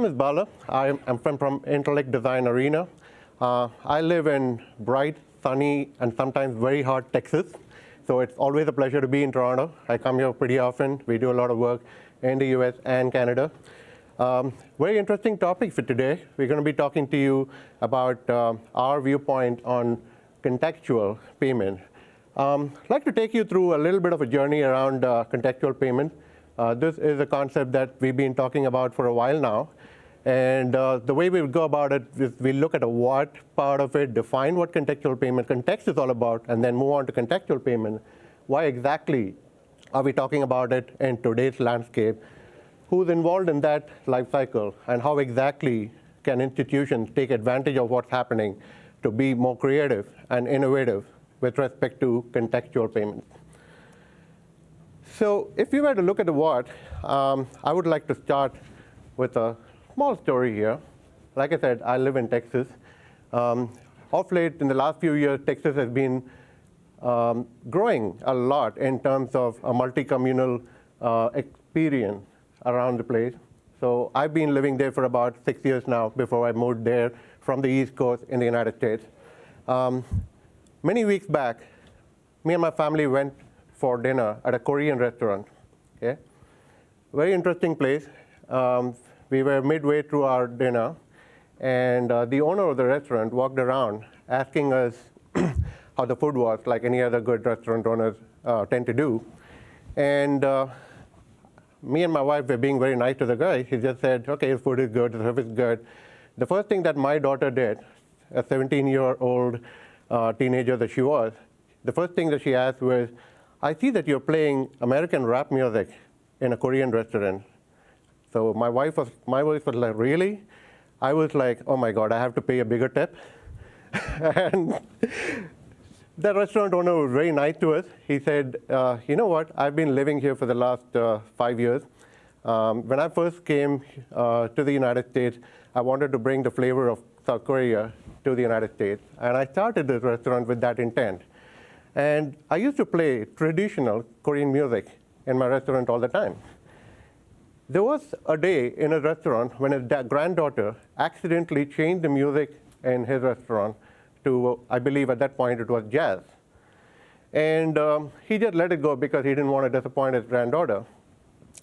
name is Bala. I'm from Intellect Design Arena. I live in bright, sunny, and sometimes very hot Texas. So it's always a pleasure to be in Toronto. I come here pretty often. We do a lot of work in the US and Canada. Very interesting topic for today. We're going to be talking to you about our viewpoint on contextual payment. I'd like to take you through a little bit of a journey around contextual payment. This is a concept that we've been talking about for a while now. And the way we would go about it is we look at a what part of it, define what contextual payment context is all about, and then move on to contextual payment. Why exactly are we talking about it in today's landscape? Who's involved in that life cycle? And how exactly can institutions take advantage of what's happening to be more creative and innovative with respect to contextual payments? So if you were to look at the what, I would like to start with a small story here. Like I said, I live in Texas. Of late, in the last few years, Texas has been growing a lot in terms of a multi-communal experience around the place. So I've been living there for about 6 years now before I moved there from the East Coast in the United States. Many weeks back, me and my family went for dinner at a Korean restaurant. Okay? Very interesting place. We were midway through our dinner, and the owner of the restaurant walked around asking us how the food was, like any other good restaurant owners tend to do. And me and my wife were being very nice to the guy. He just said, okay, the food is good, the service is good. The first thing that my daughter did, a 17-year-old teenager that she was, the first thing that she asked was, I see that you're playing American rap music in a Korean restaurant. So my wife was like, really? I was like, oh my God, I have to pay a bigger tip. And the restaurant owner was very nice to us. He said, you know what, I've been living here for the last 5 years. When I first came to the United States, I wanted to bring the flavor of South Korea to the United States. And I started this restaurant with that intent. And I used to play traditional Korean music in my restaurant all the time. There was a day in a restaurant when his granddaughter accidentally changed the music in his restaurant to, I believe at that point it was jazz. And he just let it go because he didn't want to disappoint his granddaughter.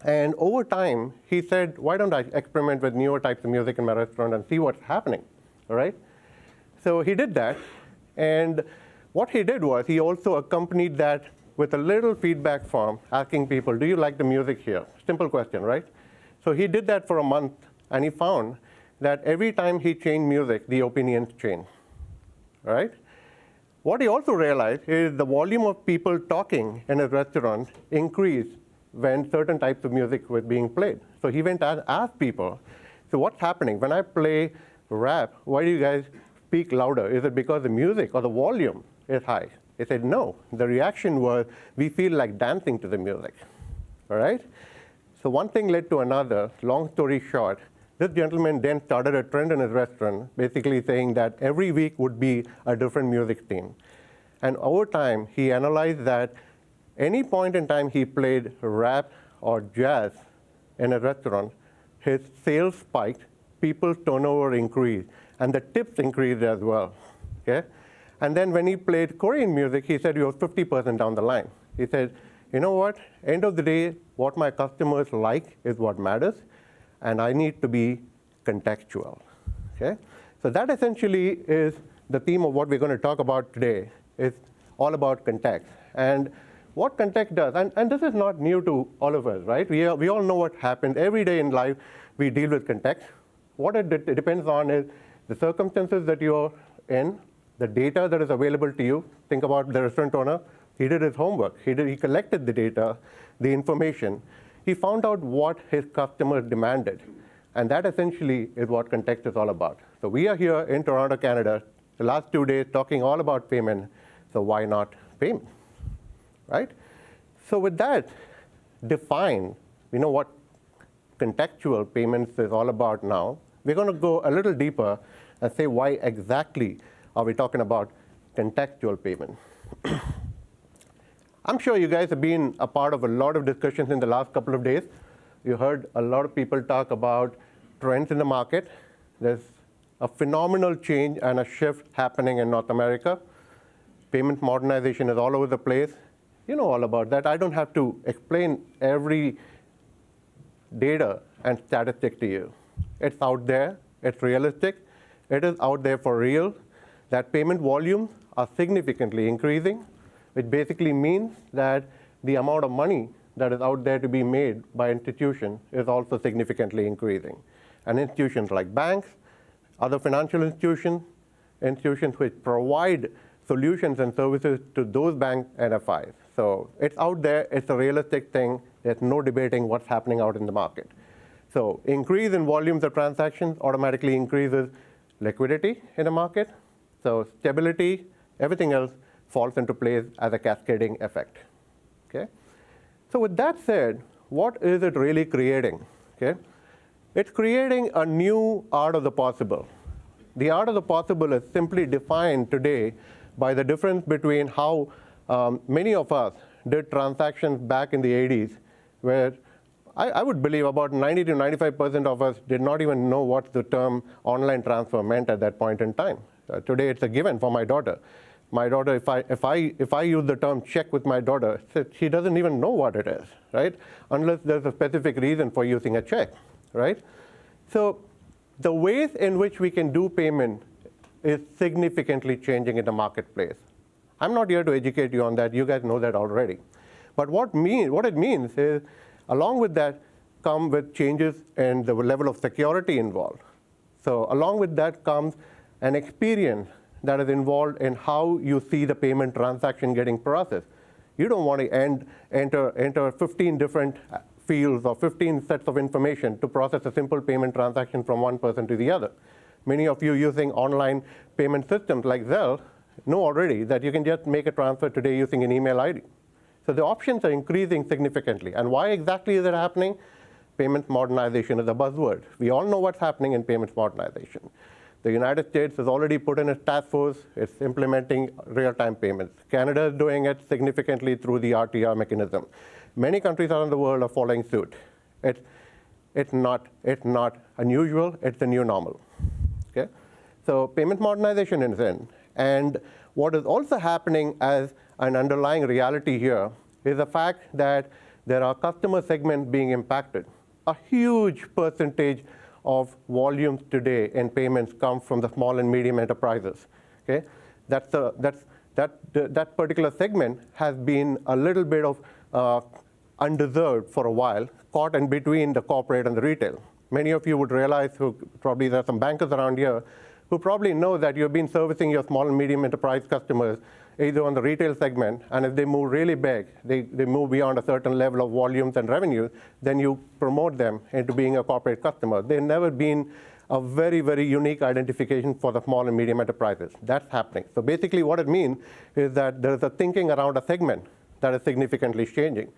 And over time, he said, why don't I experiment with newer types of music in my restaurant and see what's happening, all right? So he did that. And what he did was he also accompanied that with a little feedback form asking people, do you like the music here? Simple question, right? So he did that for a month, and he found that every time he changed music, the opinions changed, right? What he also realized is the volume of people talking in his restaurant increased when certain types of music was being played. So he went and asked people, so what's happening? When I play rap, why do you guys speak louder? Is it because the music or the volume is high? He said, no. The reaction was, we feel like dancing to the music, all right? So one thing led to another. Long story short, this gentleman then started a trend in his restaurant, basically saying that every week would be a different music theme. And over time, he analyzed that any point in time he played rap or jazz in a restaurant, his sales spiked, people's turnover increased, and the tips increased as well, okay? And then when he played Korean music, he said he was 50% down the line. He said, you know what, end of the day, what my customers like is what matters, and I need to be contextual, okay? So that essentially is the theme of what we're going to talk about today. It's all about context. And what context does, and this is not new to all of us, right? We all know what happens. Every day in life, we deal with context. What it depends on is the circumstances that you're in, the data that is available to you. Think about the restaurant owner. He did his homework. He collected the data, the information. He found out what his customers demanded. And that essentially is what context is all about. So we are here in Toronto, Canada, the last 2 days talking all about payment. So why not payment, right? So with that defined, we know what contextual payments is all about now. We're going to go a little deeper and say why exactly are we talking about contextual payment. I'm sure you guys have been a part of a lot of discussions in the last couple of days. You heard a lot of people talk about trends in the market. There's a phenomenal change and a shift happening in North America. Payment modernization is all over the place. You know all about that. I don't have to explain every data and statistic to you. It's out there. It's realistic. It is out there for real. That payment volumes are significantly increasing, which basically means that the amount of money that is out there to be made by institutions is also significantly increasing. And institutions like banks, other financial institutions which provide solutions and services to those bank NFIs. So it's out there. It's a realistic thing. There's no debating what's happening out in the market. So increase in volumes of transactions automatically increases liquidity in the market. So stability, everything else falls into place as a cascading effect. Okay? So with that said, what is it really creating? Okay? It's creating a new art of the possible. The art of the possible is simply defined today by the difference between how many of us did transactions back in the 80s, where I would believe about 90 to 95% of us did not even know what the term online transfer meant at that point in time. Today, it's a given for my daughter. My daughter, if I use the term check with my daughter, she doesn't even know what it is, right? Unless there's a specific reason for using a check, right? So the ways in which we can do payment is significantly changing in the marketplace. I'm not here to educate you on that. You guys know that already. But what it means is, along with that, come with changes in the level of security involved. So along with that comes an experience that is involved in how you see the payment transaction getting processed. You don't want to enter 15 different fields or 15 sets of information to process a simple payment transaction from one person to the other. Many of you using online payment systems like Zelle know already that you can just make a transfer today using an email ID. So the options are increasing significantly. And why exactly is it happening? Payments modernization is a buzzword. We all know what's happening in payments modernization. The United States has already put in a task force. It's implementing real-time payments. Canada is doing it significantly through the RTR mechanism. Many countries around the world are following suit. It's not unusual. It's the new normal. Okay? So payment modernization is in. And what is also happening as an underlying reality here is the fact that there are customer segments being impacted. A huge percentage of volumes today in payments come from the small and medium enterprises. Okay? That particular segment has been a little bit of undeserved for a while, caught in between the corporate and the retail. Many of you would realize, probably there are some bankers around here, who probably know that you've been servicing your small and medium enterprise customers either on the retail segment, and if they move really big, they move beyond a certain level of volumes and revenue, then you promote them into being a corporate customer. They've never been a very, very unique identification for the small and medium enterprises. That's happening. So basically what it means is that there's a thinking around a segment that is significantly changing.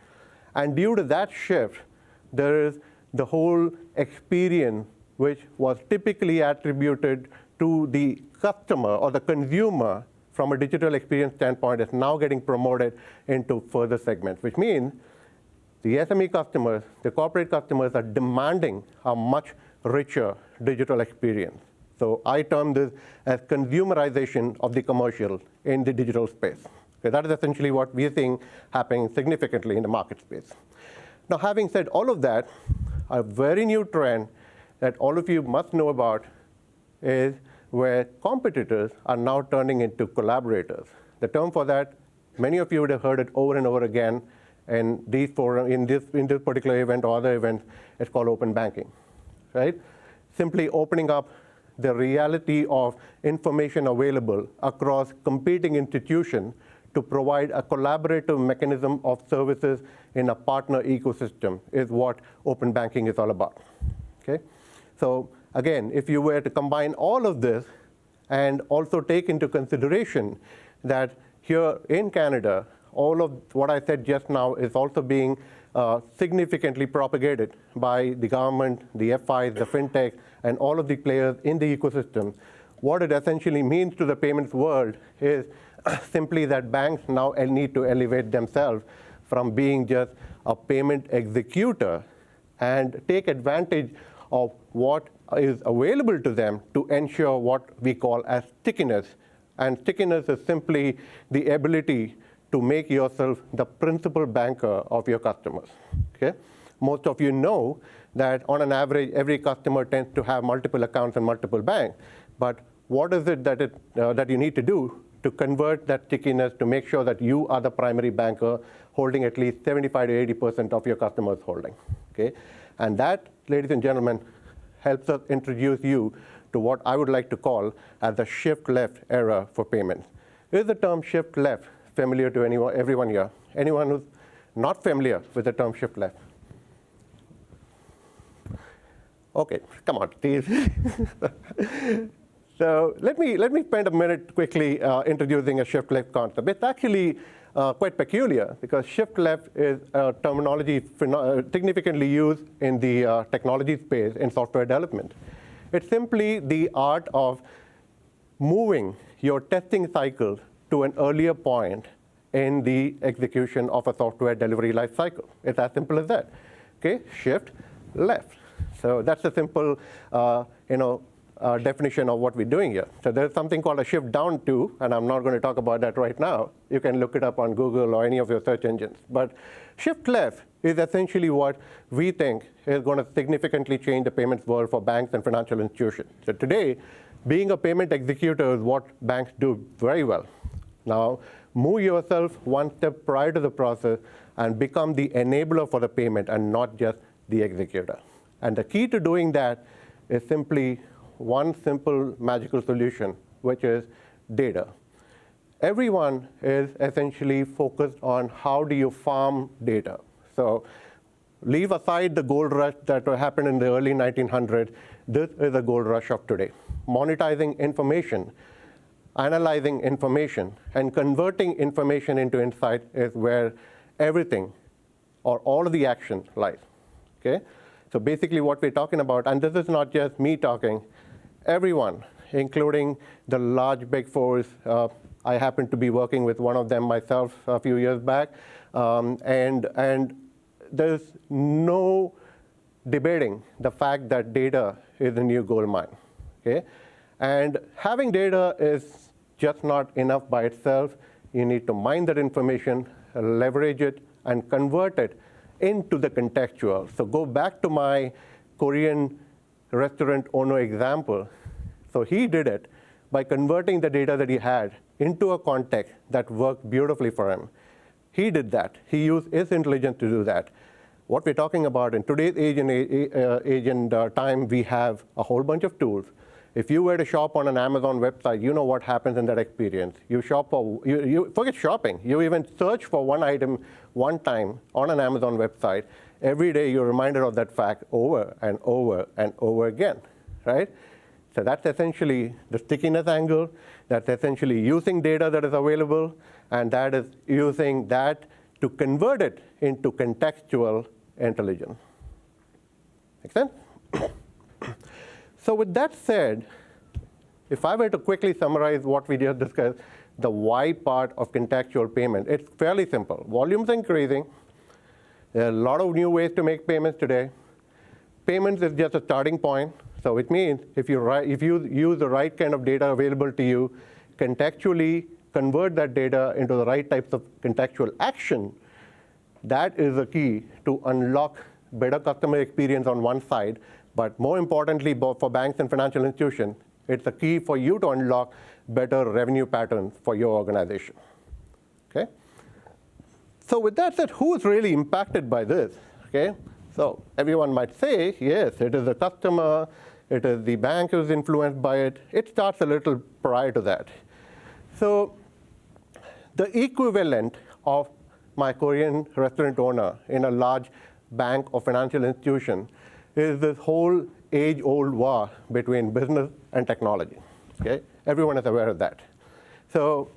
And due to that shift, there is the whole experience which was typically attributed to the customer or the consumer from a digital experience standpoint is now getting promoted into further segments, which means the SME customers, the corporate customers are demanding a much richer digital experience. So I term this as consumerization of the commercial in the digital space. Okay, that is essentially what we are seeing happening significantly in the market space. Now, having said all of that, a very new trend that all of you must know about is where competitors are now turning into collaborators. The term for that, many of you would have heard it over and over again in this particular event or other events. It's called open banking, right? Simply opening up the reality of information available across competing institutions to provide a collaborative mechanism of services in a partner ecosystem is what open banking is all about, okay? So again, if you were to combine all of this and also take into consideration that here in Canada, all of what I said just now is also being significantly propagated by the government, the FIs, the fintech, and all of the players in the ecosystem. What it essentially means to the payments world is simply that banks now need to elevate themselves from being just a payment executor and take advantage of what is available to them to ensure what we call as stickiness. And stickiness is simply the ability to make yourself the principal banker of your customers. Okay? Most of you know that on an average, every customer tends to have multiple accounts in multiple banks. But what is it that you need to do to convert that stickiness to make sure that you are the primary banker holding at least 75 to 80% of your customers' holding? Okay? And that, ladies and gentlemen, helps us introduce you to what I would like to call as the shift left era for payments. Is the term shift left familiar to everyone here? Anyone who's not familiar with the term shift left? Okay, come on, please. So let me spend a minute quickly introducing a shift left concept. It's actually quite peculiar because shift left is a terminology significantly used in the technology space in software development. It's simply the art of moving your testing cycle to an earlier point in the execution of a software delivery life cycle. It's as simple as that. Okay, shift left. So that's a simple, definition of what we're doing here. So there's something called a shift down too, and I'm not going to talk about that right now. You can look it up on Google or any of your search engines. But shift left is essentially what we think is going to significantly change the payments world for banks and financial institutions. So today, being a payment executor is what banks do very well. Now, move yourself one step prior to the process and become the enabler for the payment and not just the executor. And the key to doing that is simply one simple magical solution, which is data. Everyone is essentially focused on how do you farm data. So leave aside the gold rush that happened in the early 1900s. This is a gold rush of today. Monetizing information, analyzing information, and converting information into insight is where everything or all of the action lies. Okay? So basically what we're talking about, and this is not just me talking, everyone, including the large big fours. I happen to be working with one of them myself a few years back, and there's no debating the fact that data is the new gold mine. Okay? And having data is just not enough by itself. You need to mine that information, leverage it, and convert it into the contextual. So go back to my Korean restaurant owner example. So he did it by converting the data that he had into a context that worked beautifully for him. He did that. He used his intelligence to do that. What we're talking about in today's age and time, we have a whole bunch of tools. If you were to shop on an Amazon website, you know what happens in that experience. You shop for, you forget shopping. You even search for one item one time on an Amazon website. Every day you're reminded of that fact over and over and over again, right? So that's essentially the stickiness angle. That's essentially using data that is available, and that is using that to convert it into contextual intelligence. Make sense? So with that said, if I were to quickly summarize what we just discussed, the why part of contextual payment, it's fairly simple. Volume's increasing. There are a lot of new ways to make payments today. Payments is just a starting point. So it means if you use the right kind of data available to you, contextually convert that data into the right types of contextual action, that is the key to unlock better customer experience on one side, but more importantly, for banks and financial institutions, it's the key for you to unlock better revenue patterns for your organization. Okay? So with that said, who's really impacted by this? Okay? So everyone might say, yes, it is the customer, it is the bank who's influenced by it. It starts a little prior to that. So the equivalent of my Korean restaurant owner in a large bank or financial institution is this whole age-old war between business and technology. Okay? Everyone is aware of that. So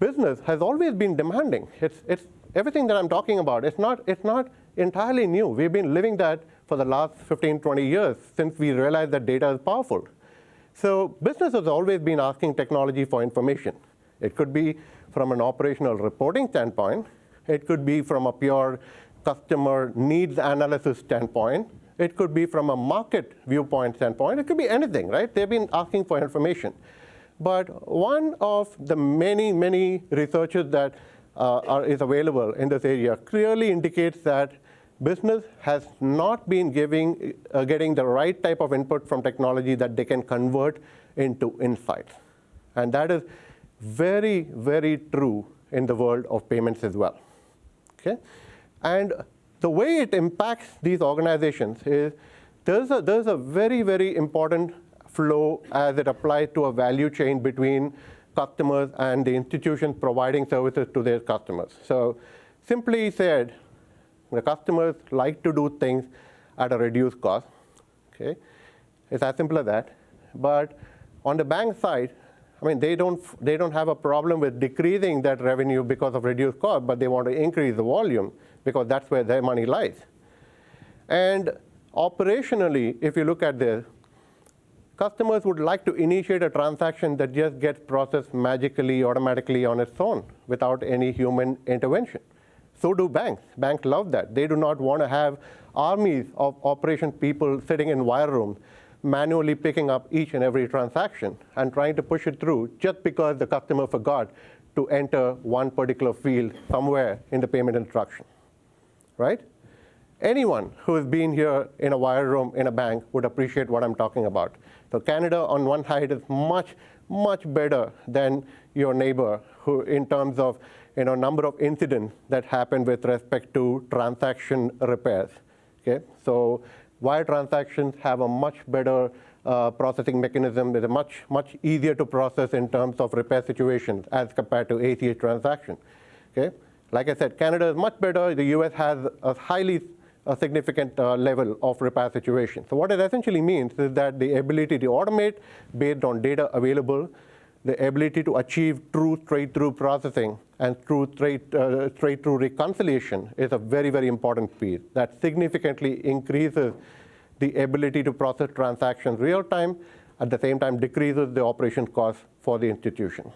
business has always been demanding. It's everything that I'm talking about. It's not entirely new. We've been living that for the last 15, 20 years since we realized that data is powerful. So business has always been asking technology for information. It could be from an operational reporting standpoint. It could be from a pure customer needs analysis standpoint. It could be from a market viewpoint standpoint. It could be anything, right? They've been asking for information. But one of the many, many researches that is available in this area clearly indicates that business has not been getting the right type of input from technology that they can convert into insights. And that is very, very true in the world of payments as well. Okay? And the way it impacts these organizations is there's a very, very important flow as it applies to a value chain between customers and the institutions providing services to their customers. So simply said, the customers like to do things at a reduced cost. Okay? It's as simple as that. But on the bank side, I mean, they don't have a problem with decreasing that revenue because of reduced cost, but they want to increase the volume because that's where their money lies. And operationally, if you look at this, customers would like to initiate a transaction that just gets processed magically, automatically on its own without any human intervention. So do banks. Banks love that. They do not want to have armies of operation people sitting in wire rooms manually picking up each and every transaction and trying to push it through just because the customer forgot to enter one particular field somewhere in the payment instruction, right? Anyone who has been here in a wire room in a bank would appreciate what I'm talking about. So Canada, on one side, is much, much better than your neighbor who, in terms of number of incidents that happen with respect to transaction repairs. Okay? So wire transactions have a much better processing mechanism. They're much, much easier to process in terms of repair situations as compared to ACH transaction. Okay? Like I said, Canada is much better. The US has a significant level of repair situation. So what it essentially means is that the ability to automate based on data available, the ability to achieve true straight-through processing and true straight-through reconciliation is a very, very important piece that significantly increases the ability to process transactions real time, at the same time decreases the operation cost for the institution.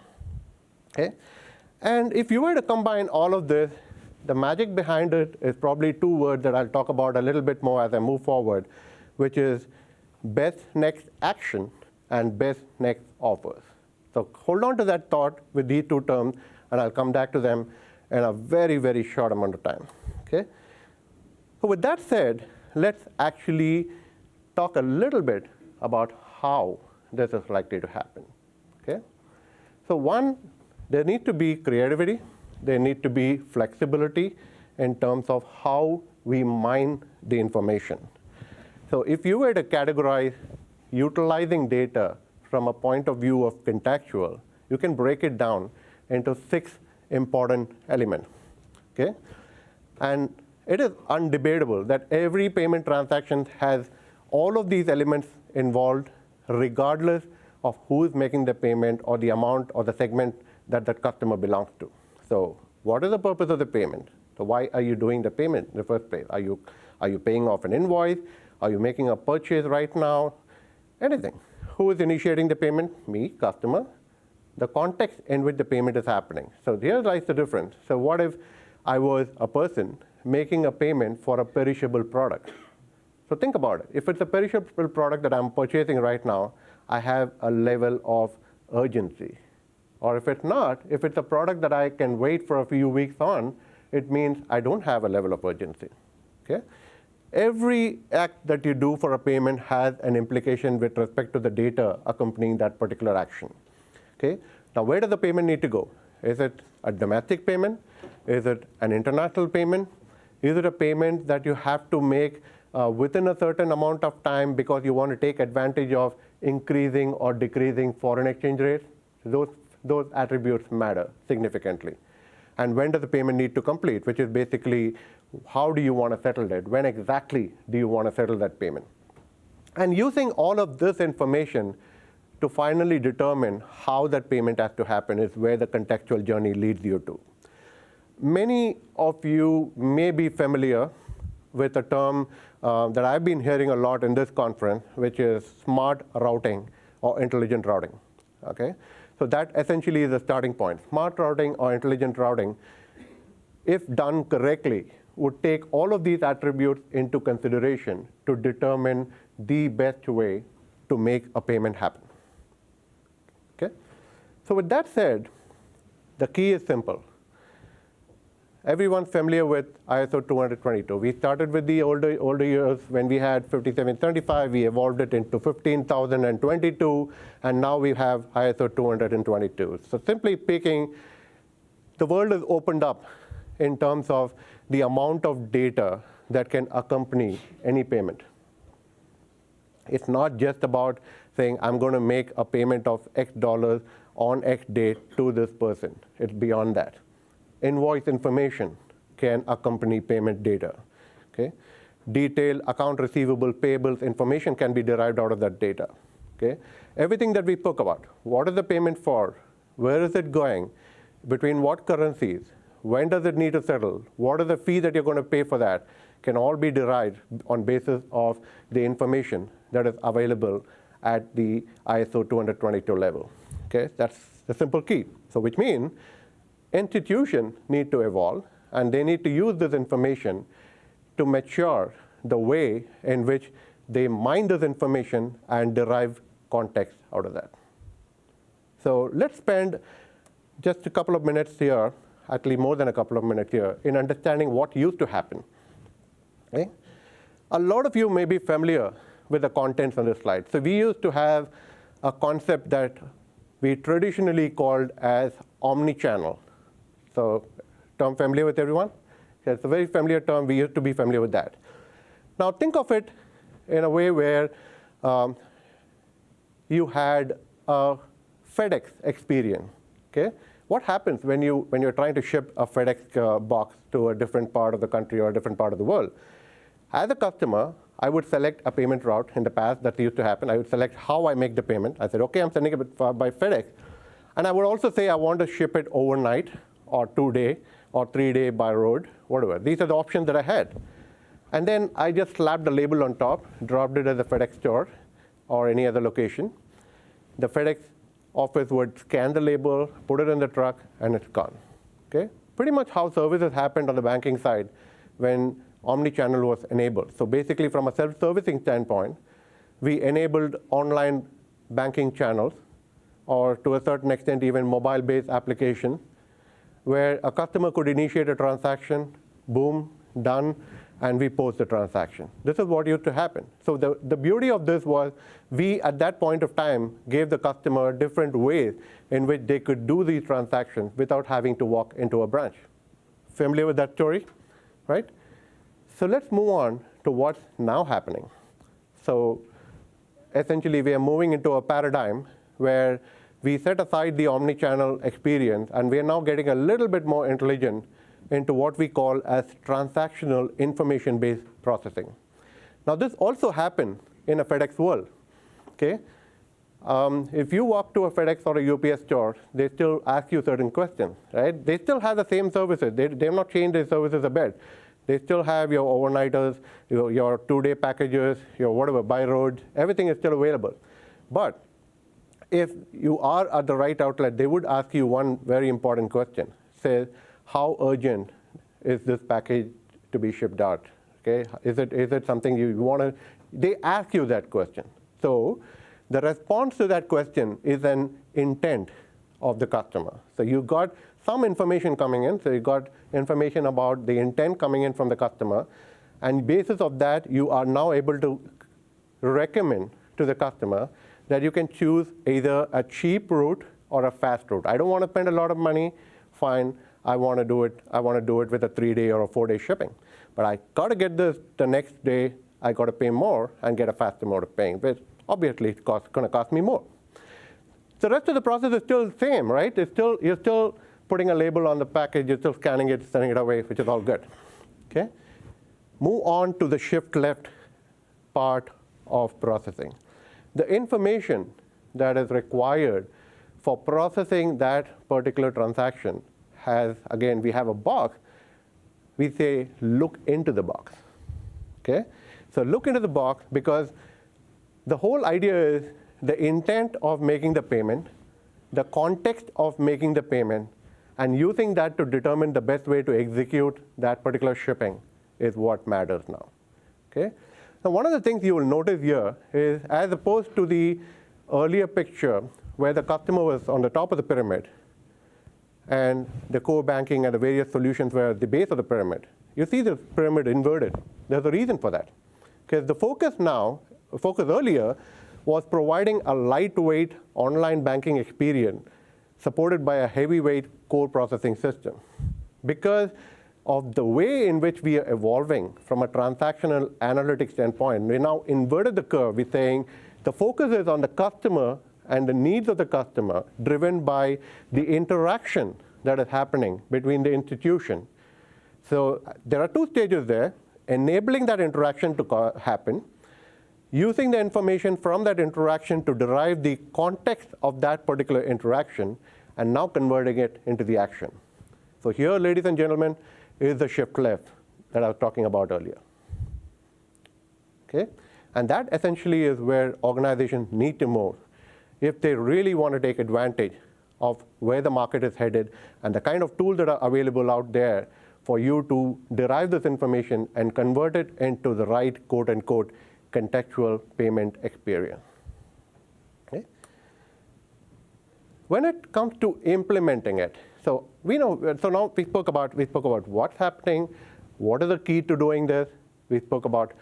Okay? And if you were to combine all of this, the magic behind it is probably two words that I'll talk about a little bit more as I move forward, which is best next action and best next offers. So hold on to that thought with these two terms, and I'll come back to them in a very, very short amount of time. Okay? So with that said, let's actually talk a little bit about how this is likely to happen. Okay? So one, there needs to be creativity. There need to be flexibility in terms of how we mine the information. So if you were to categorize utilizing data from a point of view of contextual, you can break it down into 6 important elements. Okay? And it is undebatable that every payment transaction has all of these elements involved regardless of who is making the payment or the amount or the segment that that customer belongs to. So what is the purpose of the payment? So why are you doing the payment in the first place? Are you paying off an invoice? Are you making a purchase right now? Anything. Who is initiating the payment? Me, customer. The context in which the payment is happening. So here lies the difference. So what if I was a person making a payment for a perishable product? So think about it. If it's a perishable product that I'm purchasing right now, I have a level of urgency. Or if it's not, if it's a product that I can wait for a few weeks on, it means I don't have a level of urgency. Okay? Every act that you do for a payment has an implication with respect to the data accompanying that particular action. Okay? Now, where does the payment need to go? Is it a domestic payment? Is it an international payment? Is it a payment that you have to make within a certain amount of time because you want to take advantage of increasing or decreasing foreign exchange rates? Those attributes matter significantly. And when does the payment need to complete, which is basically how do you want to settle it? When exactly do you want to settle that payment? And using all of this information to finally determine how that payment has to happen is where the contextual journey leads you to. Many of you may be familiar with a term that I've been hearing a lot in this conference, which is smart routing or intelligent routing. Okay? So that essentially is the starting point. Smart routing or intelligent routing, if done correctly, would take all of these attributes into consideration to determine the best way to make a payment happen. Okay? So with that said, the key is simple. Everyone's familiar with ISO 20022. We started with the older years when we had 5775. We evolved it into 15022, and now we have ISO 222. So simply speaking, the world has opened up in terms of the amount of data that can accompany any payment. It's not just about saying, I'm going to make a payment of X dollars on X date to this person. It's beyond that. Invoice information can accompany payment data. Okay? Detailed account receivable, payables information can be derived out of that data. Okay? Everything that we spoke about, what is the payment for? Where is it going? Between what currencies? When does it need to settle? What is the fee that you're going to pay for that? Can all be derived on basis of the information that is available at the ISO 222 level. Okay? That's the simple key. So which means institutions need to evolve, and they need to use this information to mature the way in which they mine this information and derive context out of that. So let's spend just a couple of minutes here, actually more than a couple of minutes here, in understanding what used to happen. Okay? A lot of you may be familiar with the contents on this slide. So we used to have a concept that we traditionally called as omni-channel. So term familiar with everyone? It's a very familiar term. We used to be familiar with that. Now think of it in a way where you had a FedEx experience. Okay? What happens when you're trying to ship a FedEx box to a different part of the country or a different part of the world? As a customer, I would select a payment route. In the past, that used to happen. I would select how I make the payment. I said, OK, I'm sending it by FedEx. And I would also say I want to ship it overnight or 2-day or 3-day by road, whatever. These are the options that I had. And then I just slapped the label on top, dropped it at the FedEx store or any other location. The FedEx office would scan the label, put it in the truck, and it's gone. Okay? Pretty much how services happened on the banking side when omni-channel was enabled. So basically, from a self-servicing standpoint, we enabled online banking channels, or to a certain extent, even mobile-based application, where a customer could initiate a transaction, boom, done, and we post the transaction. This is what used to happen. So the beauty of this was we, at that point of time, gave the customer different ways in which they could do these transactions without having to walk into a branch. Familiar with that story, right? So let's move on to what's now happening. So essentially, we are moving into a paradigm where we set aside the omni-channel experience, and we are now getting a little bit more intelligent into what we call as transactional information-based processing. Now, this also happened in a FedEx world. Okay? If you walk to a FedEx or a UPS store, they still ask you certain questions, right? They still have the same services. They have not changed their services a bit. They still have your overnighters, your 2-day packages, your whatever, by road. Everything is still available. But if you are at the right outlet, they would ask you one very important question. Say, how urgent is this package to be shipped out? Okay? Is it something you want to? They ask you that question. So the response to that question is an intent of the customer. So you got some information coming in. So you got information about the intent coming in from the customer. And basis of that, you are now able to recommend to the customer that you can choose either a cheap route or a fast route. I don't want to spend a lot of money. Fine. I want to do it with a 3-day or a 4-day shipping. But I got to get this the next day. I got to pay more and get a faster mode of paying, which obviously it's going to cost me more. So the rest of the process is still the same, right? You're still putting a label on the package. You're still scanning it, sending it away, which is all good. Okay? Move on to the shift left part of processing. The information that is required for processing that particular transaction has, again, we have a box. We say, look into the box. Okay? So look into the box, because the whole idea is the intent of making the payment, the context of making the payment, and using that to determine the best way to execute that particular shipping is what matters now. Okay? Now, one of the things you will notice here is, as opposed to the earlier picture where the customer was on the top of the pyramid and the core banking and the various solutions were at the base of the pyramid, you see the pyramid inverted. There's a reason for that. Because the focus earlier was providing a lightweight online banking experience supported by a heavyweight core processing system. Because of the way in which we are evolving from a transactional analytics standpoint, we now inverted the curve. We're saying the focus is on the customer and the needs of the customer, driven by the interaction that is happening between the institution. So there are two stages there: enabling that interaction to happen, using the information from that interaction to derive the context of that particular interaction, and now converting it into the action. So here, ladies and gentlemen, is the shift left that I was talking about earlier. Okay? And that essentially is where organizations need to move if they really want to take advantage of where the market is headed and the kind of tools that are available out there for you to derive this information and convert it into the right, quote unquote, contextual payment experience. Okay? When it comes to implementing it, so now we spoke about what's happening, what is the key to doing this. We spoke about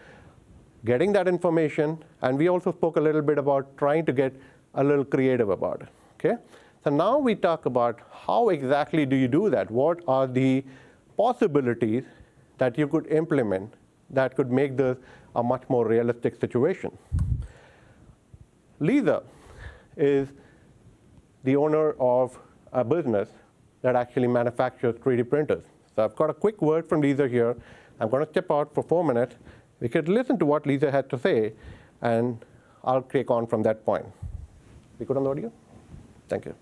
getting that information, and we also spoke a little bit about trying to get a little creative about it. Okay? So now we talk about how exactly do you do that? What are the possibilities that you could implement that could make this a much more realistic situation? Lisa is the owner of a business that actually manufactures 3D printers. So I've got a quick word from Lisa here. I'm going to step out for 4 minutes. We could listen to what Lisa had to say, and I'll take on from that point. We good on the audio? Thank you.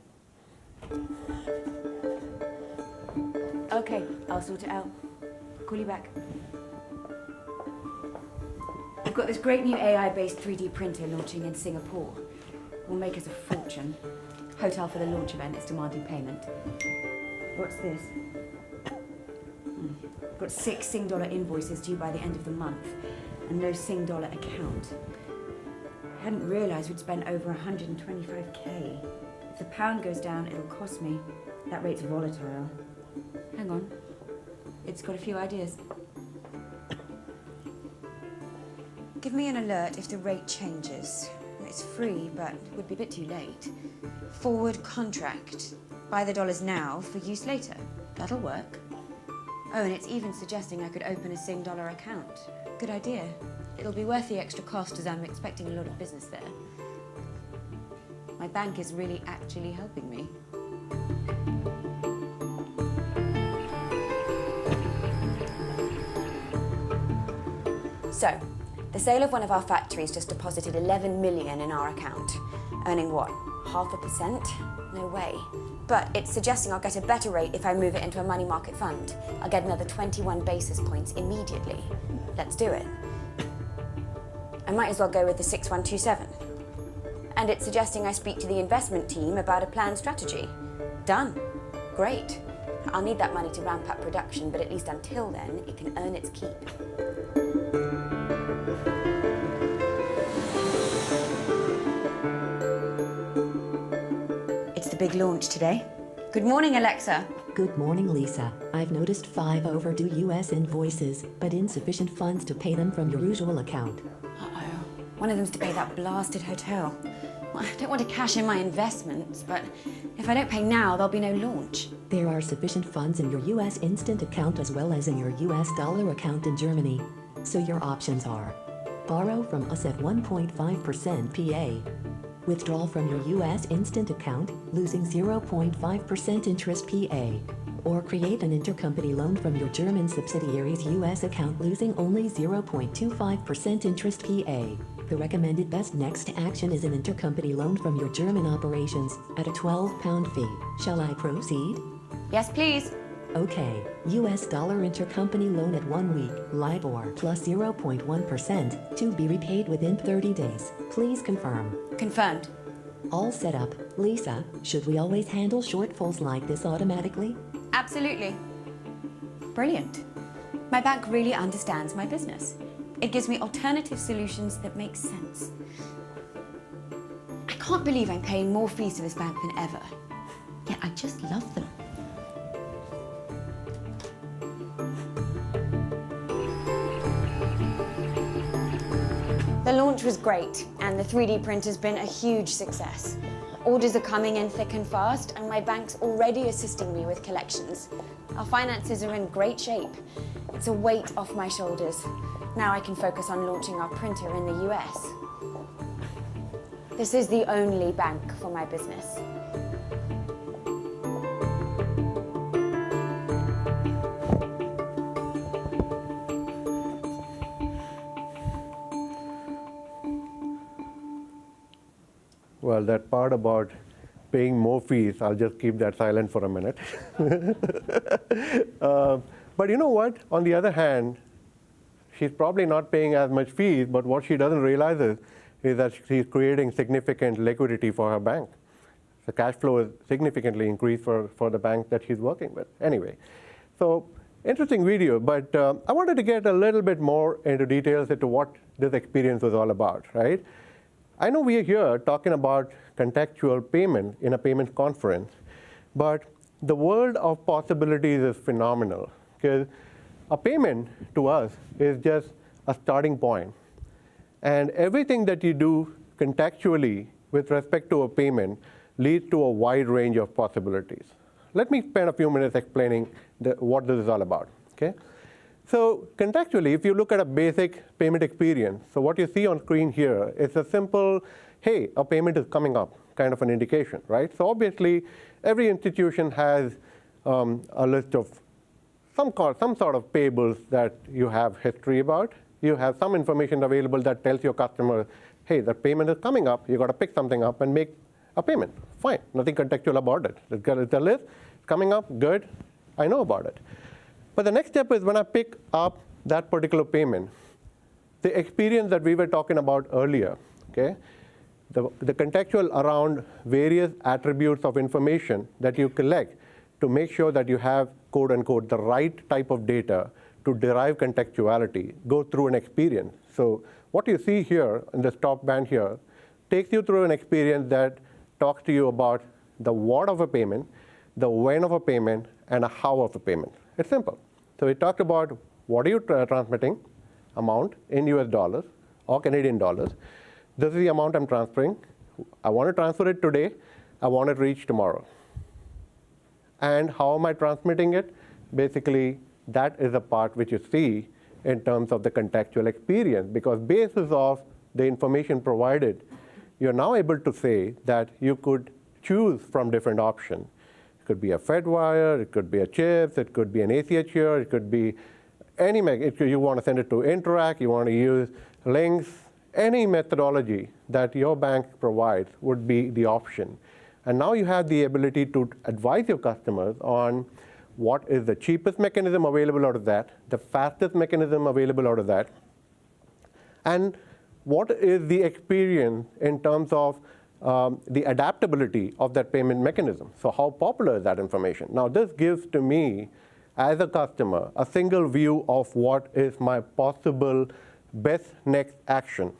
Okay, I'll sort it out. Call you back. I've got this great new AI-based 3D printer launching in Singapore. Will make us a fortune. Hotel for the launch event is demanding payment. What's this? Got 6 Sing dollar invoices due by the end of the month, and no Sing dollar account. I hadn't realised we'd spent over 125K. If the pound goes down, it'll cost me. That rate's volatile. Hang on. It's got a few ideas. Give me an alert if the rate changes. It's free, but it would be a bit too late. Forward contract. Buy the dollars now for use later. That'll work. Oh, and it's even suggesting I could open a Sing dollar account. Good idea. It'll be worth the extra cost as I'm expecting a lot of business there. My bank is really actually helping me. So, the sale of one of our factories just deposited 11 million in our account. Earning what, 0.5%? No way. But it's suggesting I'll get a better rate if I move it into a money market fund. I'll get another 21 basis points immediately. Let's do it. I might as well go with the 6127. And it's suggesting I speak to the investment team about a planned strategy. Done. Great. I'll need that money to ramp up production, but at least until then, it can earn its keep. It's the big launch today. Good morning, Alexa. Good morning, Lisa. I've noticed 5 overdue U.S. invoices, but insufficient funds to pay them from your usual account. Uh-oh. One of them's to pay that blasted hotel. Well, I don't want to cash in my investments, but if I don't pay now, there'll be no launch. There are sufficient funds in your U.S. instant account as well as in your U.S. dollar account in Germany. So your options are: borrow from us at 1.5% PA, withdraw from your U.S. instant account, losing 0.5% interest PA, or create an intercompany loan from your German subsidiary's U.S. account, losing only 0.25% interest PA. The recommended best next action is an intercompany loan from your German operations at a £12 fee. Shall I proceed? Yes, please. Okay, US dollar intercompany loan at 1 week, LIBOR plus 0.1%, to be repaid within 30 days. Please confirm. Confirmed. All set up. Lisa, should we always handle shortfalls like this automatically? Absolutely. Brilliant. My bank really understands my business. It gives me alternative solutions that make sense. I can't believe I'm paying more fees to this bank than ever. Yet I just love them. The launch was great, and the 3D printer's been a huge success. Orders are coming in thick and fast, and my bank's already assisting me with collections. Our finances are in great shape. It's a weight off my shoulders. Now I can focus on launching our printer in the US. This is the only bank for my business. Well, that part about paying more fees, I'll just keep that silent for a minute. But you know what? On the other hand, she's probably not paying as much fees, but what she doesn't realize is that she's creating significant liquidity for her bank. The cash flow is significantly increased for the bank that she's working with. Anyway, so interesting video, but I wanted to get a little bit more into details into what this experience was all about, right? I know we are here talking about contextual payment in a payments conference, but the world of possibilities is phenomenal, because a payment to us is just a starting point. And everything that you do contextually with respect to a payment leads to a wide range of possibilities. Let me spend a few minutes explaining what this is all about, okay? So contextually, if you look at a basic payment experience, so what you see on screen here is a simple, hey, a payment is coming up, kind of an indication, right? So obviously, every institution has a list of some sort of payables that you have history about. You have some information available that tells your customer, hey, the payment is coming up. You got to pick something up and make a payment. Fine, nothing contextual about it. It's a list, it's coming up, good, I know about it. But the next step is when I pick up that particular payment, the experience that we were talking about earlier, okay? The contextual around various attributes of information that you collect to make sure that you have, quote unquote, the right type of data to derive contextuality, go through an experience. So what you see here in this top band here takes you through an experience that talks to you about the what of a payment, the when of a payment, and a how of a payment. It's simple. So we talked about what are you transmitting, amount in US dollars or Canadian dollars. This is the amount I'm transferring. I want to transfer it today. I want it reached tomorrow. And how am I transmitting it? Basically, that is the part which you see in terms of the contextual experience, because basis of the information provided, you're now able to say that you could choose from different options. It could be a Fed wire, it could be a chips, it could be an ACH here, it could be any, you want to send it to Interact, you want to use links, any methodology that your bank provides would be the option. And now you have the ability to advise your customers on what is the cheapest mechanism available out of that, the fastest mechanism available out of that, and what is the experience in terms of the adaptability of that payment mechanism. So how popular is that information? Now this gives to me, as a customer, a single view of what is my possible best next action.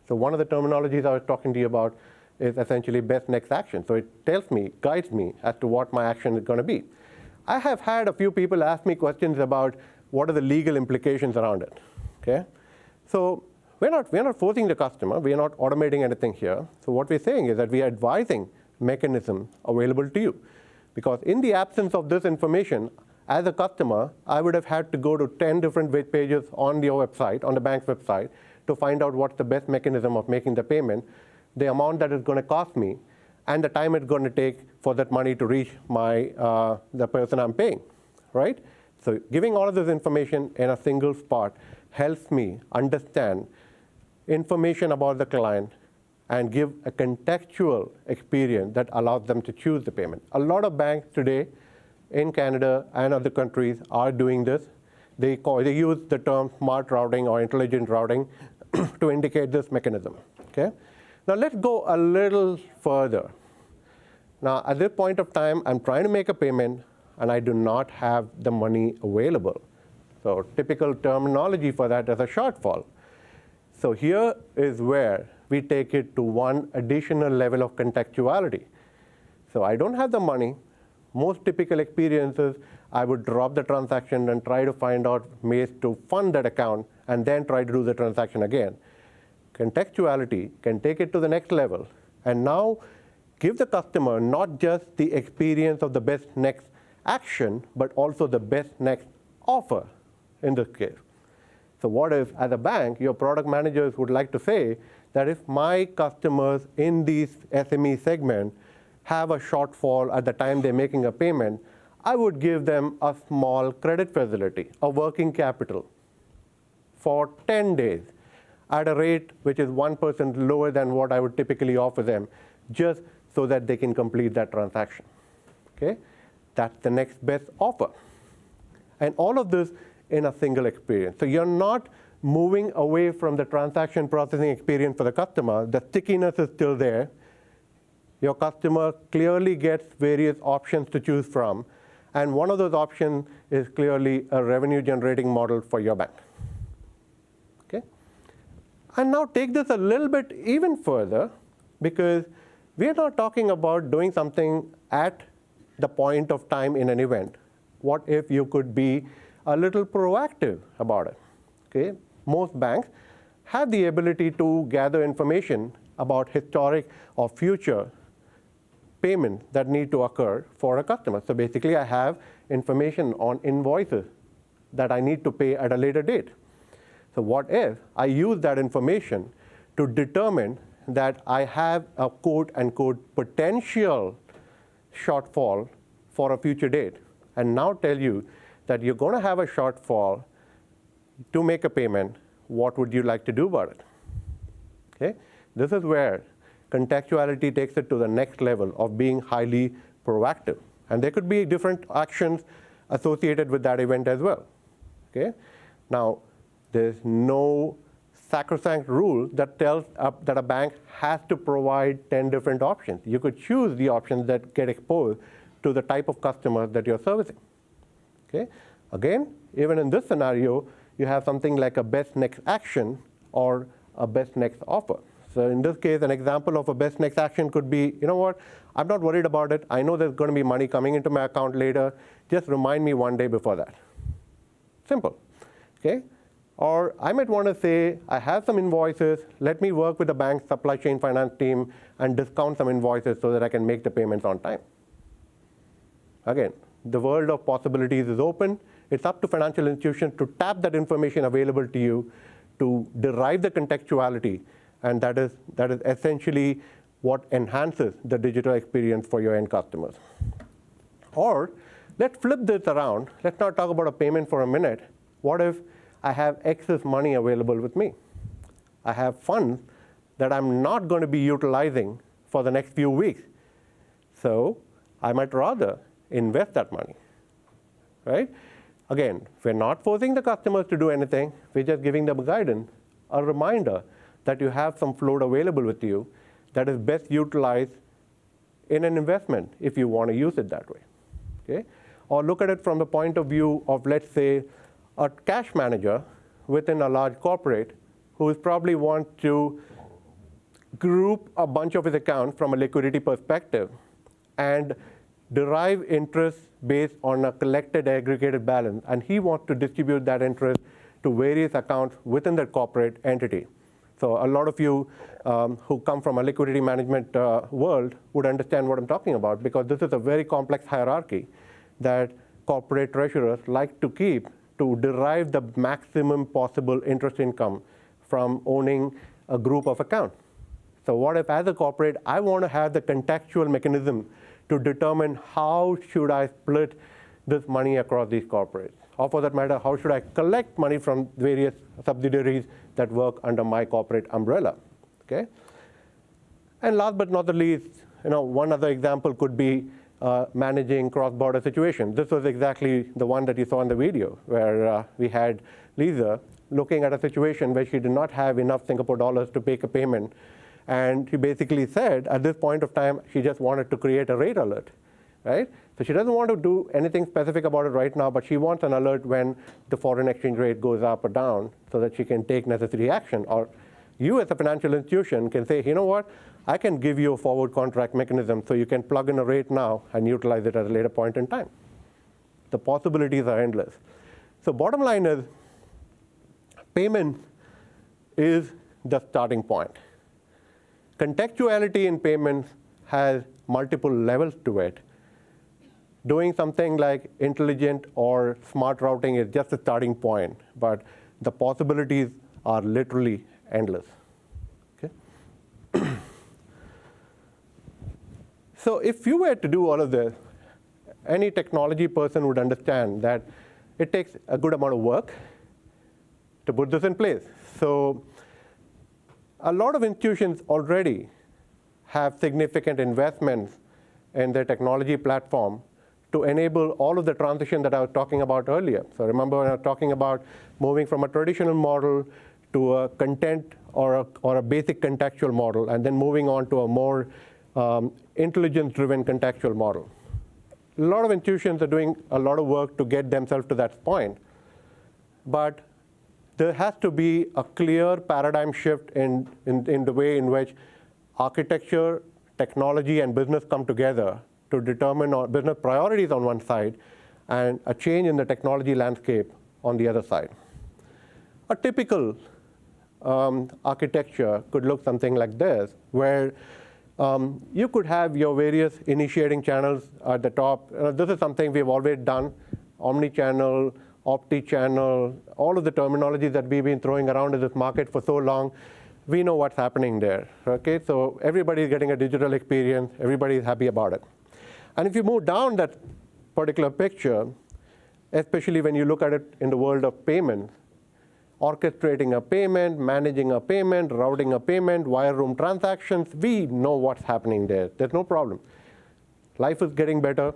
So one of the terminologies I was talking to you about is essentially best next action. So it tells me, guides me as to what my action is going to be. I have had a few people ask me questions about what are the legal implications around it, okay? So we're not forcing the customer. We are not automating anything here. So what we're saying is that we are advising mechanisms available to you. Because in the absence of this information, as a customer, I would have had to go to 10 different web pages on your website, on the bank's website, to find out what's the best mechanism of making the payment, the amount that it's going to cost me, and the time it's going to take for that money to reach the person I'm paying, right? So giving all of this information in a single spot helps me understand information about the client and give a contextual experience that allows them to choose the payment. A lot of banks today in Canada and other countries are doing this. They use the term smart routing or intelligent routing to indicate this mechanism, okay? Now let's go a little further. Now at this point of time, I'm trying to make a payment and I do not have the money available. So typical terminology for that is a shortfall. So here is where we take it to one additional level of contextuality. So I don't have the money. Most typical experiences, I would drop the transaction and try to find out ways to fund that account and then try to do the transaction again. Contextuality can take it to the next level and now give the customer not just the experience of the best next action, but also the best next offer in this case. So what if, as a bank, your product managers would like to say that if my customers in these SME segment have a shortfall at the time they're making a payment, I would give them a small credit facility, a working capital for 10 days at a rate which is 1% lower than what I would typically offer them, just so that they can complete that transaction. Okay? That's the next best offer. And all of this in a single experience. So you're not moving away from the transaction processing experience for the customer. The stickiness is still there. Your customer clearly gets various options to choose from. And one of those options is clearly a revenue generating model for your bank. Okay? And now take this a little bit even further, because we're not talking about doing something at the point of time in an event. What if you could be a little proactive about it? Okay? Most banks have the ability to gather information about historic or future payments that need to occur for a customer. So basically, I have information on invoices that I need to pay at a later date. So what if I use that information to determine that I have a quote-unquote potential shortfall for a future date, and now tell you that you're going to have a shortfall to make a payment, what would you like to do about it? Okay? This is where contextuality takes it to the next level of being highly proactive. And there could be different actions associated with that event as well. Okay? Now, there's no sacrosanct rule that tells that a bank has to provide 10 different options. You could choose the options that get exposed to the type of customers that you're servicing. Okay? Again, even in this scenario, you have something like a best next action or a best next offer. So in this case, an example of a best next action could be, you know what, I'm not worried about it. I know there's going to be money coming into my account later. Just remind me one day before that. Simple. Okay? Or I might want to say, I have some invoices. Let me work with the bank's supply chain finance team and discount some invoices so that I can make the payments on time. Again, the world of possibilities is open. It's up to financial institutions to tap that information available to you to derive the contextuality, and that is essentially what enhances the digital experience for your end customers. Or let's flip this around. Let's not talk about a payment for a minute. What if I have excess money available with me? I have funds that I'm not going to be utilizing for the next few weeks. So I might rather invest that money, right? Again, we're not forcing the customers to do anything. We're just giving them guidance, a reminder that you have some float available with you that is best utilized in an investment if you want to use it that way. Okay? Or look at it from the point of view of, let's say, a cash manager within a large corporate who is probably want to group a bunch of his accounts from a liquidity perspective and derive interest based on a collected aggregated balance, and he wants to distribute that interest to various accounts within that corporate entity. So a lot of you who come from a liquidity management world would understand what I'm talking about, because this is a very complex hierarchy that corporate treasurers like to keep to derive the maximum possible interest income from owning a group of accounts. So what if, as a corporate, I want to have the contextual mechanism to determine how should I split this money across these corporates? Or for that matter, how should I collect money from various subsidiaries that work under my corporate umbrella? Okay? And last but not the least, one other example could be managing cross-border situations. This was exactly the one that you saw in the video, where we had Lisa looking at a situation where she did not have enough Singapore dollars to make a payment, And she basically said, at this point of time, she just wanted to create a rate alert, right? So she doesn't want to do anything specific about it right now, but she wants an alert when the foreign exchange rate goes up or down so that she can take necessary action. Or you as a financial institution can say, you know what, I can give you a forward contract mechanism so you can plug in a rate now and utilize it at a later point in time. The possibilities are endless. So bottom line is, payments is the starting point. Contextuality in payments has multiple levels to it. Doing something like intelligent or smart routing is just a starting point, but the possibilities are literally endless. Okay? So if you were to do all of this, any technology person would understand that it takes a good amount of work to put this in place. So a lot of institutions already have significant investments in their technology platform to enable all of the transition that I was talking about earlier. So remember when I was talking about moving from a traditional model to a content or a basic contextual model, and then moving on to a more intelligence-driven contextual model. A lot of institutions are doing a lot of work to get themselves to that point. But there has to be a clear paradigm shift in the way in which architecture, technology, and business come together to determine business priorities on one side and a change in the technology landscape on the other side. A typical architecture could look something like this, where you could have your various initiating channels at the top. This is something we've always done, omni-channel, opti-channel, all of the terminology that we've been throwing around in this market for so long. We know what's happening there. Okay? So everybody's getting a digital experience. Everybody's happy about it. And if you move down that particular picture, especially when you look at it in the world of payments, orchestrating a payment, managing a payment, routing a payment, wire room transactions, we know what's happening there. There's no problem. Life is getting better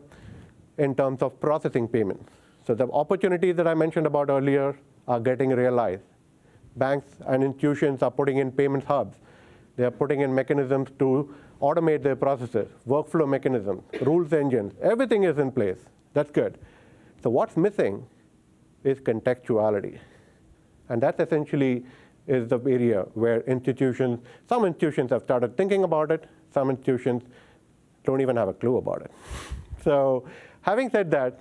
in terms of processing payments. So the opportunities that I mentioned about earlier are getting realized. Banks and institutions are putting in payments hubs. They are putting in mechanisms to automate their processes, workflow mechanisms, rules engines. Everything is in place. That's good. So what's missing is contextuality. And that essentially is the area where some institutions have started thinking about it. Some institutions don't even have a clue about it. So having said that,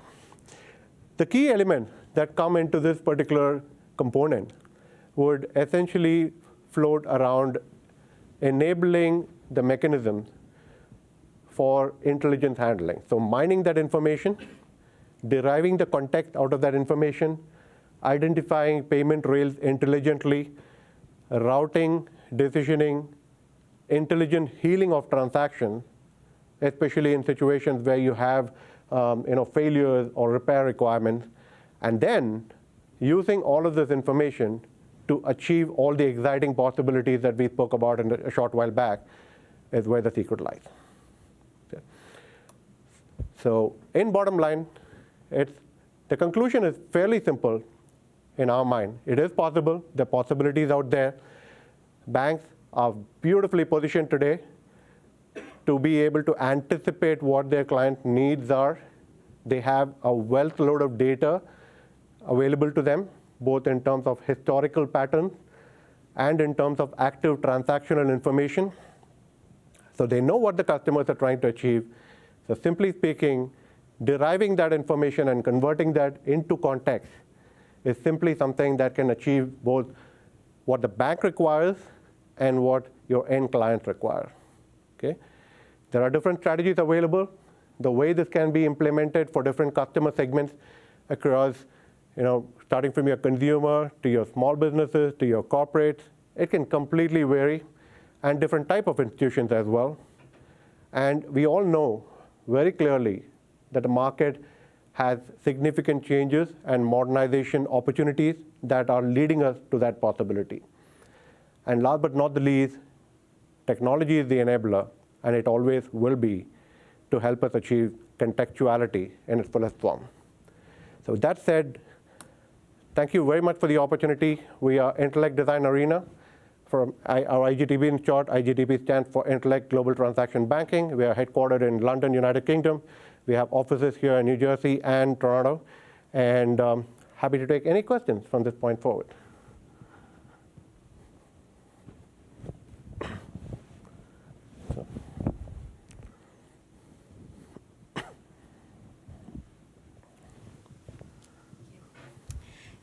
the key elements that come into this particular component would essentially float around enabling the mechanisms for intelligence handling. So mining that information, deriving the context out of that information, identifying payment rails intelligently, routing, decisioning, intelligent healing of transactions, especially in situations where you have failures or repair requirements, and then using all of this information to achieve all the exciting possibilities that we spoke about in a short while back is where the secret lies. Okay. So in bottom line, the conclusion is fairly simple in our mind. It is possible. There are possibilities out there. Banks are beautifully positioned today to be able to anticipate what their client needs are. They have a wealth load of data available to them, both in terms of historical patterns and in terms of active transactional information. So they know what the customers are trying to achieve. So simply speaking, deriving that information and converting that into context is simply something that can achieve both what the bank requires and what your end client requires. Okay? There are different strategies available. The way this can be implemented for different customer segments across, starting from your consumer to your small businesses to your corporates, it can completely vary, and different type of institutions as well. And we all know very clearly that the market has significant changes and modernization opportunities that are leading us to that possibility. And last but not the least, technology is the enabler, and it always will be, to help us achieve contextuality in its fullest form. So with that said, thank you very much for the opportunity. We are Intellect Design Arena. our IGTB in short. IGTB stands for Intellect Global Transaction Banking. We are headquartered in London, United Kingdom. We have offices here in New Jersey and Toronto. And happy to take any questions from this point forward.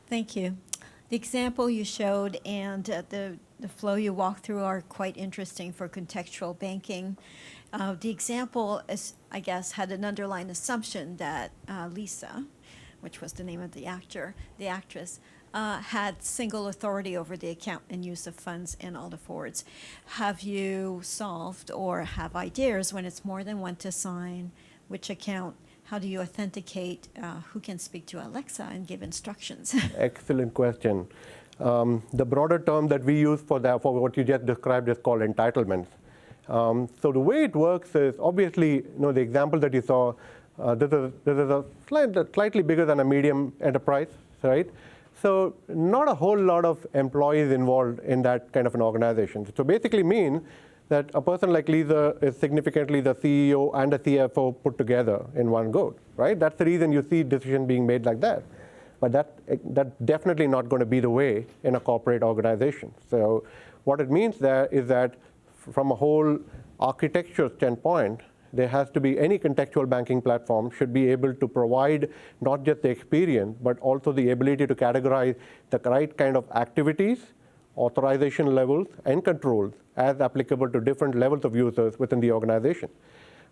Thank you. The example you showed and the flow you walked through are quite interesting for contextual banking. The example, is, I guess, had an underlying assumption that Lisa, which was the name of the actress, had single authority over the account and use of funds and all the forwards. Have you solved or have ideas when it's more than one to sign, which account? How do you authenticate who can speak to Alexa and give instructions? Excellent question. The broader term that we use for what you just described is called entitlements. So the way it works is, obviously, the example that you saw, this is a slightly bigger than a medium enterprise, right? So not a whole lot of employees involved in that kind of an organization. So basically means that a person like Lisa is significantly the CEO and the CFO put together in one go, right? That's the reason you see decisions being made like that. But that's definitely not going to be the way in a corporate organization. So what it means there is that from a whole architecture standpoint, there has to be any contextual banking platform should be able to provide not just the experience, but also the ability to categorize the right kind of activities, authorization levels, and controls as applicable to different levels of users within the organization.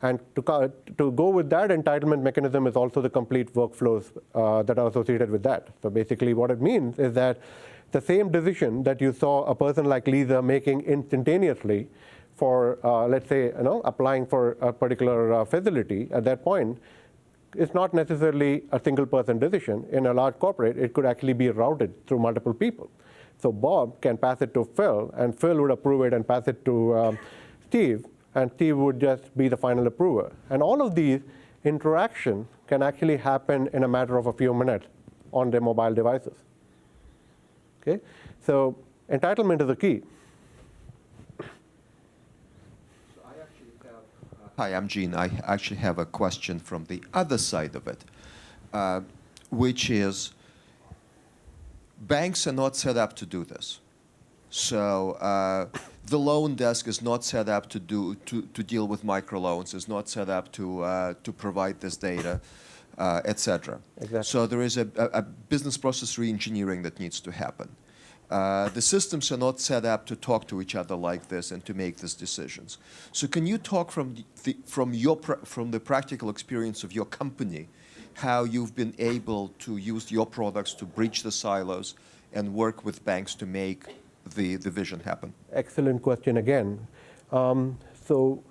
And to go with that entitlement mechanism is also the complete workflows that are associated with that. So basically what it means is that the same decision that you saw a person like Lisa making instantaneously for, let's say, applying for a particular facility at that point, is not necessarily a single person decision. In a large corporate, it could actually be routed through multiple people. So Bob can pass it to Phil, and Phil would approve it and pass it to Steve, and Steve would just be the final approver. And all of these interactions can actually happen in a matter of a few minutes on their mobile devices. Okay? So entitlement is the key. Hi, I'm Gene. I actually have a question from the other side of it, which is banks are not set up to do this. So the loan desk is not set up to deal with microloans, is not set up to provide this data, et cetera. Exactly. So there is a business process re-engineering that needs to happen. The systems are not set up to talk to each other like this and to make these decisions. So can you talk from the practical experience of your company, how you've been able to use your products to breach the silos and work with banks to make the vision happen? Excellent question again. So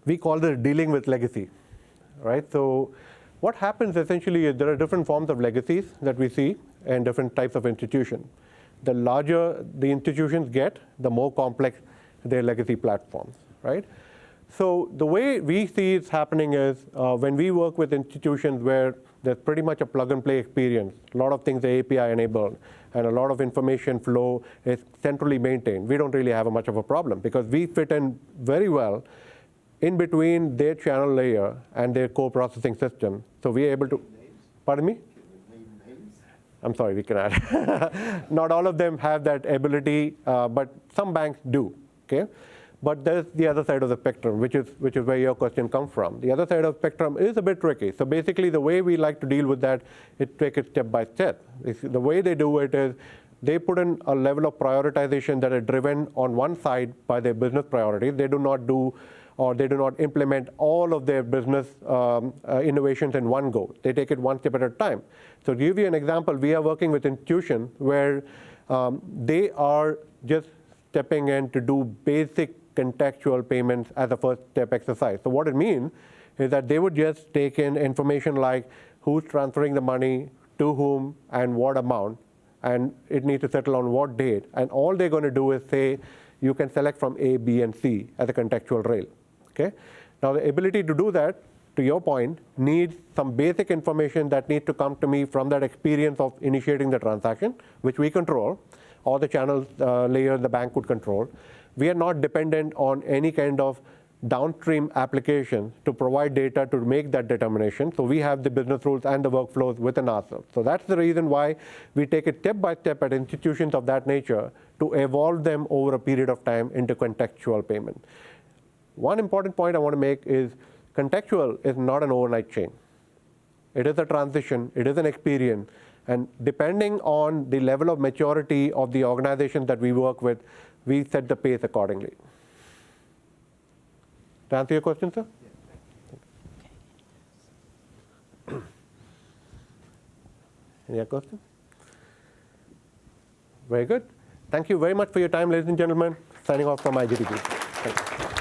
we call this dealing with legacy, right? So what happens essentially is there are different forms of legacies that we see and different types of institutions. The larger the institutions get, the more complex their legacy platforms, right? So the way we see it's happening is when we work with institutions where there's pretty much a plug-and-play experience, a lot of things are API-enabled, and a lot of information flow is centrally maintained, we don't really have much of a problem because we fit in very well in between their channel layer and their core processing system. So we're able to, pardon me? I'm sorry, we can add. Not all of them have that ability, but some banks do, okay? But there's the other side of the spectrum, which is where your question comes from. The other side of the spectrum is a bit tricky. So basically, the way we like to deal with that is take it step by step. The way they do it is they put in a level of prioritization that are driven on one side by their business priorities. They do not do or they do not implement all of their business innovations in one go. They take it one step at a time. So to give you an example, we are working with institutions where they are just stepping in to do basic contextual payments as a first step exercise. So what it means is that they would just take in information like who's transferring the money, to whom, and what amount, and it needs to settle on what date. And all they're going to do is say, you can select from A, B, and C as a contextual rail. Okay? Now, the ability to do that, to your point, needs some basic information that needs to come to me from that experience of initiating the transaction, which we control. or the channel layer the bank would control. We are not dependent on any kind of downstream application to provide data to make that determination. So we have the business rules and the workflows within ourselves. So that's the reason why we take it step by step at institutions of that nature to evolve them over a period of time into contextual payment. One important point I want to make is contextual is not an overnight change. It is a transition, it is an experience, and depending on the level of maturity of the organization that we work with, we set the pace accordingly. To answer your question, sir? Any other questions? Very good. Thank you very much for your time, ladies and gentlemen. Signing off from IGTP. Thank you.